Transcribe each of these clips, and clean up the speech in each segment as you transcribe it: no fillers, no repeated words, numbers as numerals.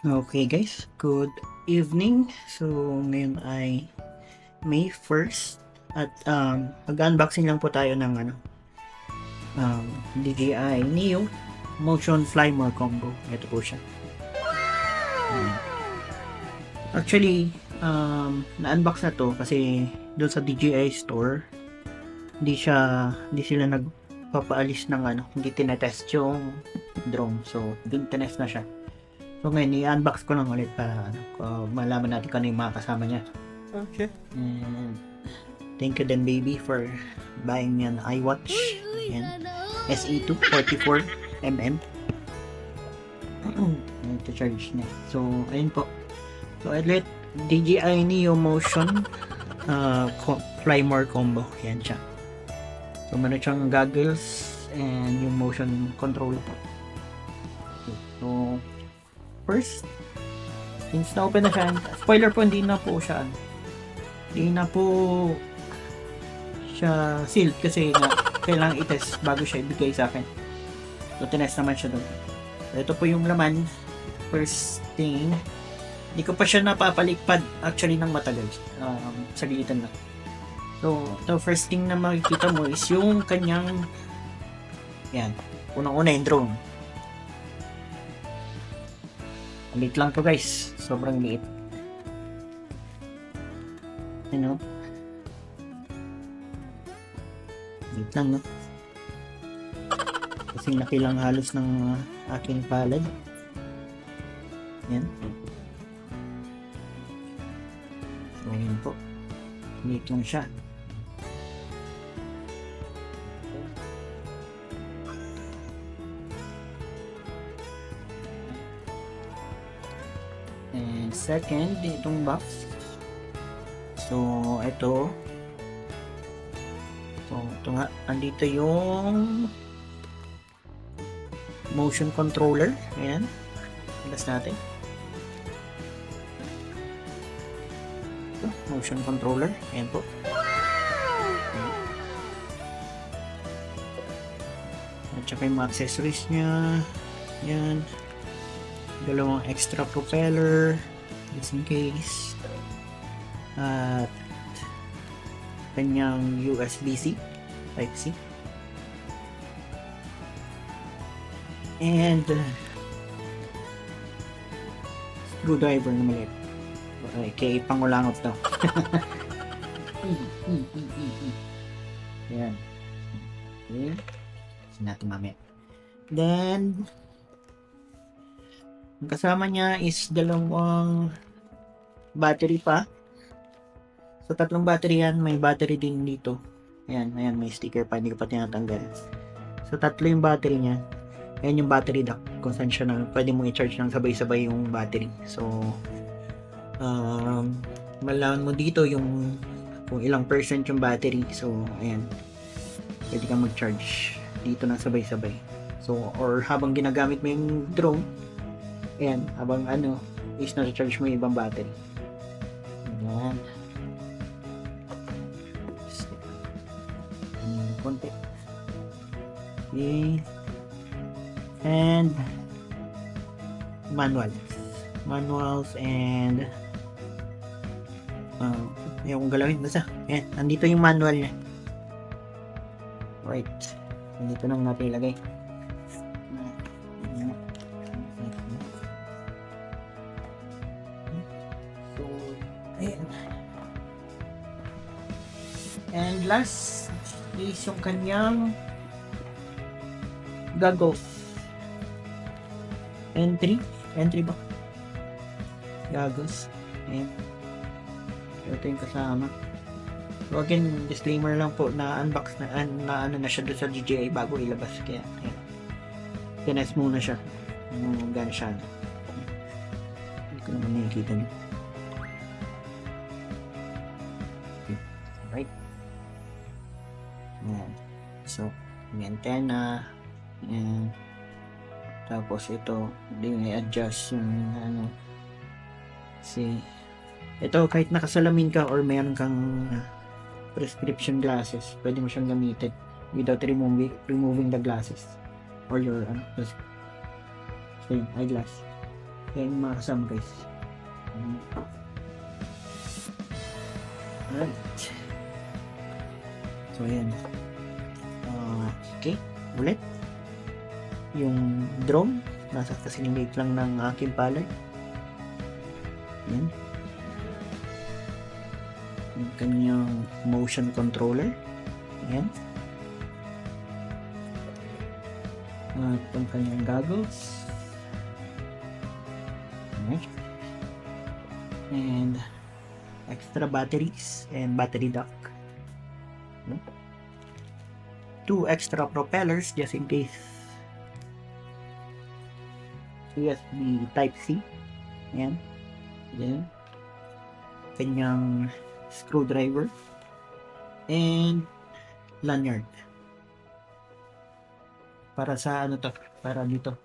Okay guys, good evening. So ngayon ay May 1st at mag-unboxing lang po tayo ng DJI Neo Motion Fly More Combo. Ito po siya. Ayan. Actually, na-unbox na to kasi doon sa DJI store hindi sila nagpapaalis ng hindi tinetest yung drone. So, dun tinest na siya. So ngayon, i-unbox ko lang ulit para malaman natin kung ano yung mga kasama niya. Okay. And thank you then baby for buying me an iWatch. Ayan. SE2 44mm. Ito charge niya. So, ayun po. So, ulit, DJI Neo Motion Fly More Combo. Ayan siya. So, meron siyang goggles and yung motion control po. Okay. So, first, since na-open na siya, spoiler po, hindi na po siya sealed kasi kailangan i-test bago siya ibigay sa akin. So, tinest naman siya doon. So, ito po yung laman. First thing, hindi ko pa siya napapalikpad actually ng matagal. Sagilitan lang. So, the first thing na makikita mo is yung kanyang yan, unang-una yung drone. Liit lang to guys. Sobrang liit. Ano? Liit lang, no? Kasing laki lang halos ng aking palad. Yan. So, yun po. Liit lang siya. And second, itong box. So, ito. So, ito nga. Andito yung motion controller. Ayan. Labas natin. Ito, motion controller. Ayan po. Ayan. At saka yung mga accessories niya. Ayan. Dalawang extra propeller. Just in case. At kanyang USB-C Type-C and screwdriver na maliit. Okay, pangulangot daw. Ayan. Okay. Kasi natin mamaya. Then ang kasama niya is dalawang battery pa. So, tatlong battery yan. May battery din dito. Ayan, may sticker pa. Hindi ko pa tinatanggal. So, tatlo yung battery niya. Ayan yung battery dock. Kung saan siya na pwede mong i-charge ng sabay-sabay yung battery. So, malaman mo dito yung kung ilang percent yung battery. So, ayan. Pwede kang mag-charge dito ng sabay-sabay. So, or habang ginagamit mo yung drone, ayan, habang is na-charge mo yung ibang battery. Ayan. Konti. Okay. And manuals and ayaw kong galawin. Basta, ayan, nandito yung manual niya. Right. Nandito nang natin ilagay. So, ayan. And last is yung kanyang goggles. Entry ba? Goggles. Ayan. Ito yung kasama. So again, disclaimer lang po na unbox na siya doon sa DJI bago ilabas. Kaya, ayan. Tinest muna siya. Gano'n siya. Hindi ko naman nakikita niyo. Okay. Right. Ayan. So, may antenna. Ayan. Tapos ito, hindi may adjust yung ito kahit nakasalamin ka or mayroon kang prescription glasses, pwede mo siyang gamitin without removing the glasses or your eyeglass. Kaya yung mga kasama guys. Alright. So ayan. Okay, ulit. Yung drone, nasa kasing liit lang ng aking palad. Ayan. Yung kanyang motion controller. Ayan. At ang kanyang goggles. Ayan. And extra batteries and battery dock. Ayan. 2 extra propellers just in case. USB Type-C. Ayan. Ayan. Kanyang screwdriver. And lanyard. Para sa ano to? Para dito.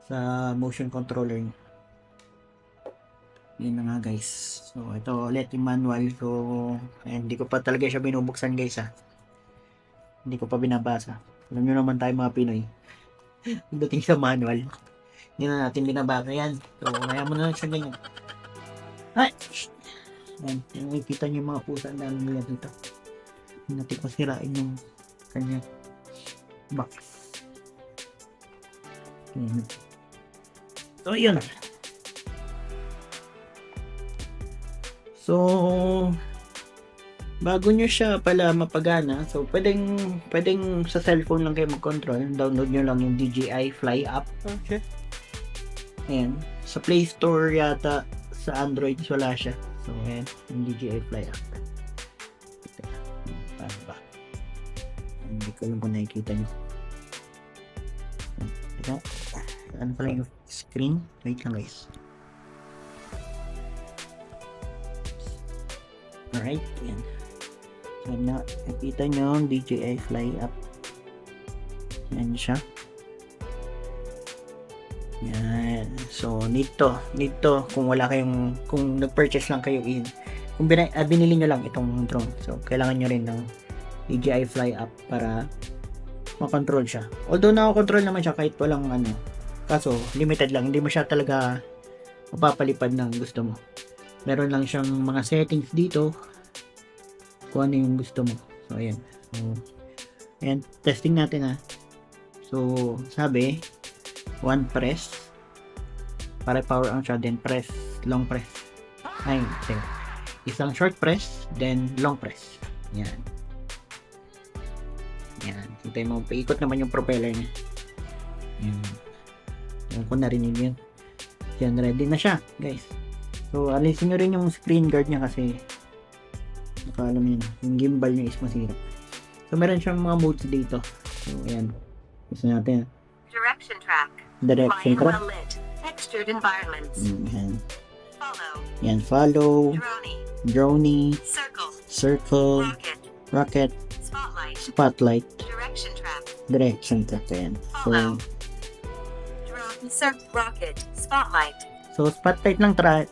Sa motion controller niya. Yun na nga guys. So ito ulit yung manual. So hindi ko pa talaga siya binubuksan guys ha. Hindi ko pa binabasa. Alam nyo naman tayo mga Pinoy. Dating sa manual. Hindi na natin binabasa yan. So, kaya mo na lang siya ganyan. Ay! Ayan. Nakikita nyo yung mga pusa na nila dito. Hindi natin masirain yung kanya box. Ayan. So, yun. So, bago nyo siya pala mapagana, so pwedeng sa cellphone lang kayo mag-control. Download nyo lang yung DJI Fly app. Okay. Ayan. Sa Play Store yata, sa Android wala siya. So, ayan. Yung DJI Fly app. Paano ba? Hindi ko lang kung nakikita nyo. Ito. Ano pala yung screen? Wait lang guys. Alright. Ayan. So, nakikita nyo yung DJI Fly app. Ayan siya. Yan. So, need to kung wala kayong, kung nag-purchase lang kayo kung binili nyo lang itong drone. So, kailangan nyo rin ng DJI Fly app para makontrol siya. Although, nakakontrol naman siya kahit walang ano. Kaso, limited lang. Hindi mo siya talaga mapapalipad ng gusto mo. Meron lang siyang mga settings dito kung ano yung gusto mo. So, ayan. So, ayan. Testing natin ha. So, sabi, one press para power on siya, then press, long press. Ay, sige. Isang short press, then long press. Yan. Yan. Hintay mo, paikot naman yung propeller niya. Yan. Yan ko narinig yun. Yan, ready na siya, guys. So, alisin nyo rin yung screen guard niya kasi alam nyo na, yung gimbal niya is masira. So, meron siyang mga modes dito. So, ayan. Gusto natin. Direction track. Direction Flying track. well lit. Textured environments. Yan. Follow. Yan, follow. Droney. Droney. Circle. Circle. Rocket. Rocket. Spotlight. Spotlight. Direction track. Direction track. Ayan. Follow. So, Drone. Circle. Rocket. Spotlight. so spotlight lang tayo.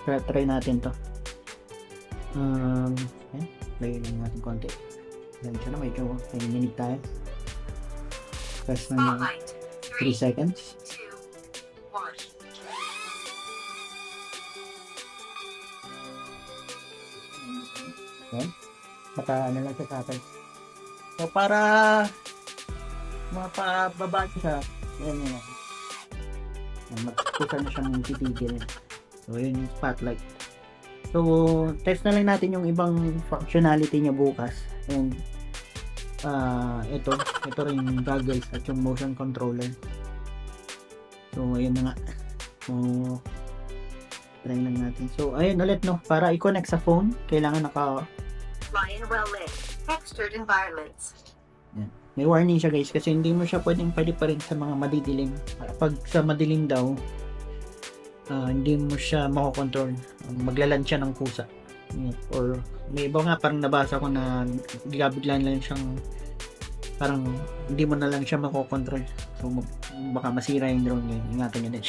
Try natin to. Ayan. Play lang natin konti. Ayan siya na. Medyo naninig tayo. Press na ng Spotlight. 3 seconds. 2, 1. Ayan. Baka ano lang siya sa atin. So, para mapababa siya, ayan yun. Magpusa na siyang titigil. So, yun yung spotlight. So, test na lang natin yung ibang functionality niya bukas. And, ito rin yung goggles at yung motion controller. So, ayun na nga. So, try lang natin. So, ayun ulit no. Para i-connect sa phone, kailangan Flying well lit. Textured environments. may warning siya guys kasi hindi mo siya pwedeng paliparin sa mga madidilim. Pag sa madilim daw, hindi mo siya makokontrol. Maglalan siya ng kusa. Or may iba nga parang nabasa ko na bigla lang siyang parang hindi mo na lang siya makokontrol. So baka masira yung drone niya. Ingatan niyo din.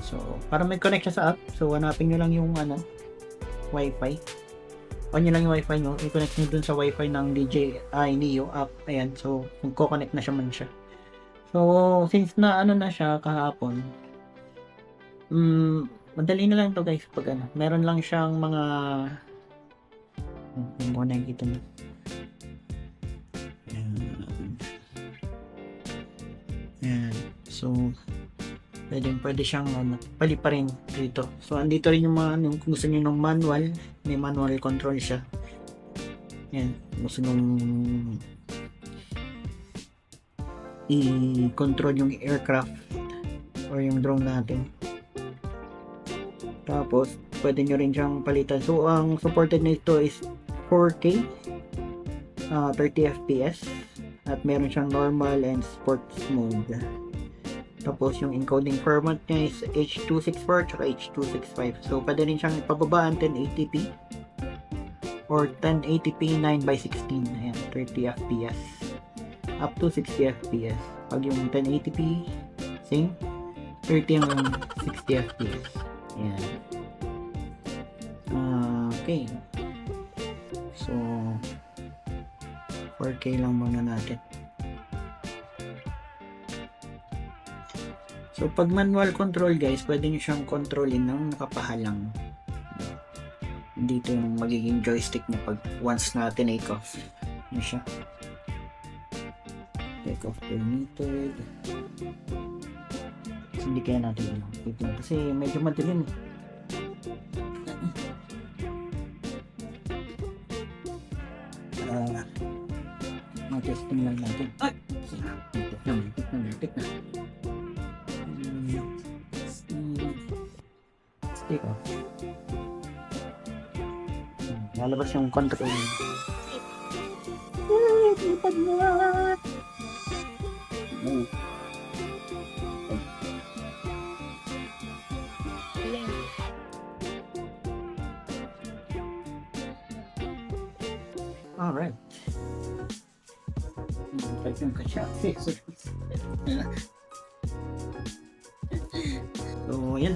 So para may connect siya sa app, so hanapin niyo lang yung Wi-Fi. On nyo lang yung Wi-Fi nyo, i-connect nyo dun sa Wi-Fi ng DJI Neo app. Ayan, so kung ko-connect na siya man siya. So So, since na ano na siya kahapon, madali na lang to guys pag ano. Meron lang siyang mga yung mga nakikita mo. Ayan. So, pwede siyang paliparin dito. So, andito rin yung mga ano, kung gusto niyo ng manual, may manual control siya. Ayan. Gusto nung i-control yung aircraft or yung drone natin. Tapos, pwede nyo rin siyang palitan. So, ang supported nito is 4K, 30 FPS, at meron siyang normal and sports mode. Tapos, yung encoding format niya is H.264 at H.265. So, pwede rin siyang ipababaan 1080p or 1080p 9x16. Ayan, 30 FPS. Up to 60 FPS. Pag yung 1080p, same. 30 hanggang 60 FPS. Ayan. Okay. So, 4K lang muna natin. So, pag manual control guys, pwede nyo siyang kontrolin ng nakapahalang. Dito yung magiging joystick mo pag once na tinake off. Yun siya. Take off permitted. Hindi kaya natin yun. Kasi medyo madilim. Mag-testing lang natin. Ay! Tik na. Take off. Lalabas yung control. Lipad na! Alright. So, yan.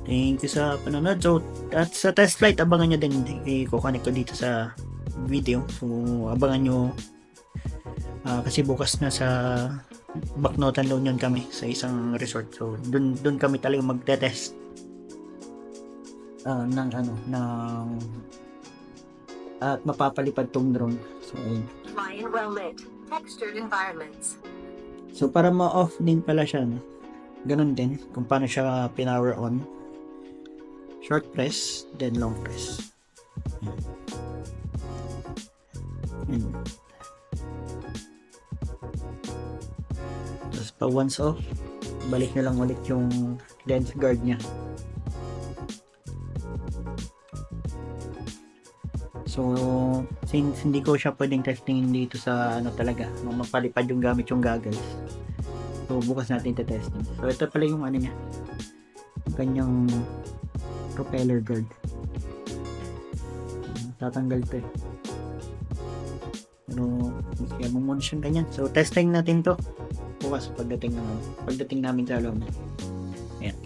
Thank you sa panonood. So, at sa test flight, abangan nyo din. I-connect ko dito sa video. So, abangan nyo. Kasi bukas na sa Bacnotan La Union kami sa isang resort. So, dun kami talaga magte-test ng at mapapalipad tong drone. So, ayun. Fly in well-lit, textured environments. So, para ma-off din pala siya, no? Ganun din kung paano siya pinower on. Short press, then long press. Ayan. Tapos pa once off, balik na lang ulit yung lens guard niya. So, since hindi ko siya pwedeng testingin dito sa ano talaga, mapalipad yung gamit yung goggles. So, bukas natin testing. So, ito pala yung ano niya. Yung kanyang propeller guard. Tatanggal to eh. Pero, kaya mo muna siyang ganyan. So, testing natin to bukas pagdating namin sa loob. Ayan.